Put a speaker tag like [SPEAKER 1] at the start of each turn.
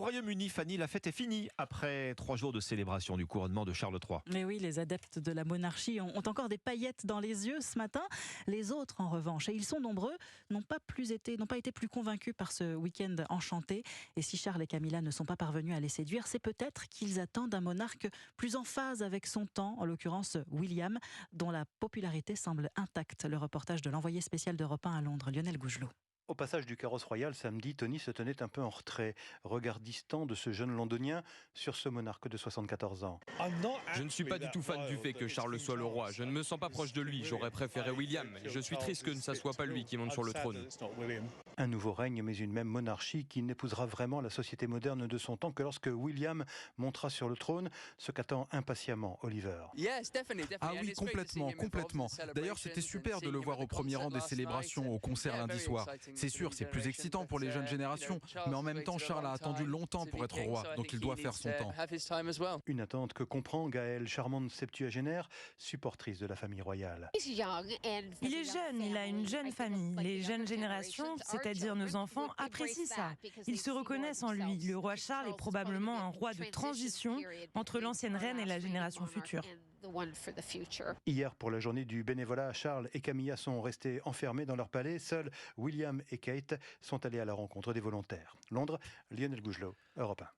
[SPEAKER 1] Royaume-Uni, Fanny, la fête est finie après 3 jours de célébration du couronnement de Charles III.
[SPEAKER 2] Mais oui, les adeptes de la monarchie ont encore des paillettes dans les yeux ce matin. Les autres, en revanche, et ils sont nombreux, n'ont pas été plus convaincus par ce week-end enchanté. Et si Charles et Camilla ne sont pas parvenus à les séduire, c'est peut-être qu'ils attendent un monarque plus en phase avec son temps, en l'occurrence William, dont la popularité semble intacte. Le reportage de l'envoyé spécial d'Europe 1 à Londres, Lionel Gougelot.
[SPEAKER 3] Au passage du carrosse royal samedi, Tony se tenait un peu en retrait, regard distant de ce jeune londonien sur ce monarque de 74 ans.
[SPEAKER 4] Je ne suis pas du tout fan du fait que Charles soit le roi. Je ne me sens pas proche de lui. J'aurais préféré William. Et je suis triste que ce ne soit pas lui qui monte sur le trône.
[SPEAKER 3] Un nouveau règne, mais une même monarchie qui n'épousera vraiment la société moderne de son temps que lorsque William montera sur le trône, ce qu'attend impatiemment Oliver.
[SPEAKER 5] Ah oui, complètement. D'ailleurs, c'était super de le voir au premier rang des célébrations au concert lundi soir. C'est sûr, c'est plus excitant pour les jeunes générations, mais en même temps, Charles a attendu longtemps pour être roi, donc il doit faire son temps.
[SPEAKER 3] Une attente que comprend Gaëlle, charmante septuagénaire, supportrice de la famille royale.
[SPEAKER 6] Il est jeune, il a une jeune famille. Les jeunes générations, c'est-à-dire nos enfants, apprécient ça. Ils se reconnaissent en lui. Le roi Charles est probablement un roi de transition entre l'ancienne reine et la génération future.
[SPEAKER 3] Hier, pour la journée du bénévolat, Charles et Camilla sont restés enfermés dans leur palais. Seuls William et Kate sont allés à la rencontre des volontaires. Londres, Lionel Gougelot, Europe 1.